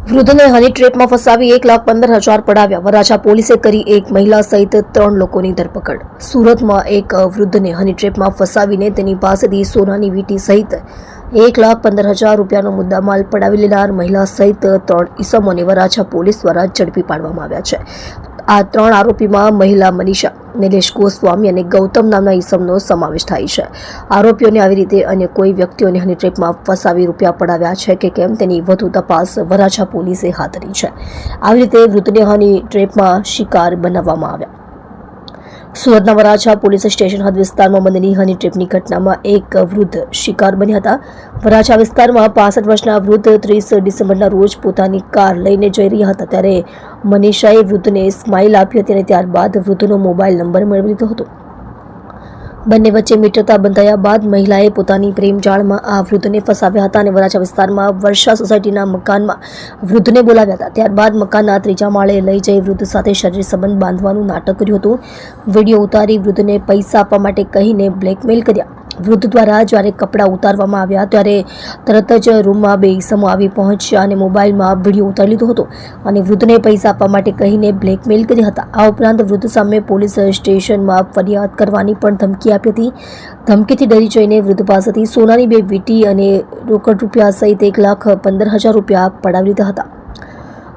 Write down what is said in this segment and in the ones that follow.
વૃદ્ધને હની ટ્રેપમાં ફસાવી 1,15,000 પડાવ્યા. વરાછા પોલીસે કરી એક મહિલા સહિત 3 લોકોની ધરપકડ. સુરતમાં એક વૃદ્ધને હની ટ્રેપમાં ફસાવીને તેની પાસેથી સોનાની વીંટી સહિત 1,15,000 રૂપિયાનો મુદ્દામાલ પડાવી લેનાર મહિલા સહિત 3 ઈસમોને વરાછા પોલીસ દ્વારા ઝડપી પાડવામાં આવ્યા છે. આ 3 આરોપીમાં મહિલા મનીષા, નિલેશ ગોસ્વામી અને ગૌતમ નામના ઈસમનો સમાવેશ થાય છે. આરોપીઓને આવી રીતે અન્ય કોઈ વ્યક્તિઓને હની ટ્રેપમાં ફસાવી રૂપિયા પડાવ્યા છે કે કેમ તેની વધુ તપાસ વરાછા પોલીસે હાથ ધરી છે. આવી રીતે વૃદ્ધને હની ટ્રેપમાં શિકાર બનાવવામાં આવ્યા. સુરતના વરાછા પોલીસ સ્ટેશન હદ વિસ્તારમાં બનેલી હની ટ્રેપની ઘટનામાં એક વૃદ્ધ શિકાર બન્યા હતા. વરાછા વિસ્તારમાં 65 વર્ષના વૃદ્ધ 30 ડિસેમ્બરના રોજ પોતાની કાર લઈને જઈ રહ્યા હતા ત્યારે મનીષાએ વૃદ્ધને સ્માઇલ આપી હતી અને ત્યારબાદ વૃદ્ધનો મોબાઈલ નંબર મેળવી લીધો હતો. બંને વચ્ચે મિત્રતા બંધાયા બાદ મહિલાએ પોતાની પ્રેમજાળમાં આ વૃદ્ધને ફસાવ્યા હતા અને વરાછા વિસ્તારમાં વર્ષા સોસાયટીના મકાનમાં વૃદ્ધને બોલાવ્યા હતા. ત્યારબાદ મકાનના 3જા માળે લઈ જઈ વૃદ્ધ સાથે શરીર સંબંધ બાંધવાનું નાટક કર્યું હતું. વિડીયો ઉતારી વૃદ્ધને પૈસા આપવા માટે કહીને બ્લેકમેલ કર્યા. વૃદ્ધ દ્વારા જ્યારે કપડાં ઉતારવામાં આવ્યા ત્યારે તરત જ રૂમમાં 2 ઈસમો આવી પહોંચ્યા અને મોબાઈલમાં વિડીયો ઉતારી લીધો હતો અને વૃદ્ધને પૈસા આપવા માટે કહીને બ્લેકમેલ કર્યા હતા. આ ઉપરાંત વૃદ્ધ સામે પોલીસ સ્ટેશનમાં ફરિયાદ કરવાની પણ ધમકી આપી હતી. ધમકીથી ડરી જઈને વૃદ્ધ પાસેથી સોનાની 2 વીંટી અને રોકડ રૂપિયા સહિત 1,15,000 રૂપિયા પડાવી લીધા હતા.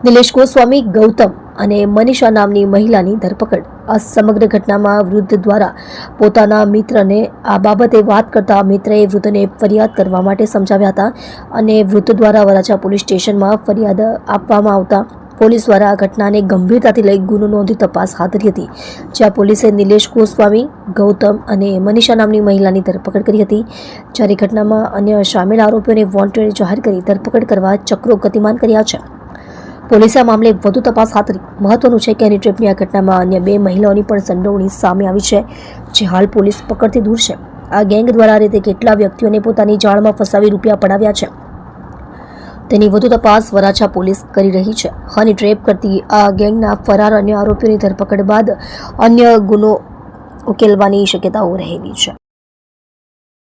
નિલેશ ગોસ્વામી, ગૌતમ અને મનીષા નામની મહિલાની ધરપકડ. આ સમગ્ર ઘટનામાં વૃદ્ધ દ્વારા પોતાના મિત્રને આ બાબતે વાત કરતા મિત્રએ વૃદ્ધને ફરિયાદ કરવા માટે સમજાવ્યા હતા અને વૃદ્ધ દ્વારા વરાછા પોલીસ સ્ટેશનમાં ફરિયાદ આપવામાં આવતા પોલીસ દ્વારા આ ઘટનાને ગંભીરતાથી લઈ ગુનો નોંધી તપાસ હાથ ધરી હતી. જ્યાં પોલીસે નિલેશ ગોસ્વામી, ગૌતમ અને મનીષા નામની મહિલાની ધરપકડ કરી હતી. જ્યારે ઘટનામાં અન્ય સામેલ આરોપીઓને વોન્ટેડ જાહેર કરી ધરપકડ કરવા ચક્રો ગતિમાન કર્યા છે. પોલીસે આ મામલે વધુ તપાસ હાથ ધરી. મહત્વનું છે કે હની ટ્રેપની આ ઘટનામાં અન્ય 2 મહિલાઓની પણ સંડોવણી સામે આવી છે, જે હાલ પોલીસ પકડથી દૂર છે. આ ગેંગ દ્વારા આ રીતે કેટલા વ્યક્તિઓને પોતાની જાળમાં ફસાવી રૂપિયા પડાવ્યા છે તેની વધુ તપાસ વરાછા પોલીસ કરી રહી છે. હની ટ્રેપ કરતી આ ગેંગના ફરાર અન્ય આરોપીઓની ધરપકડ બાદ અન્ય ગુનો ઉકેલવાની શક્યતાઓ રહેલી છે.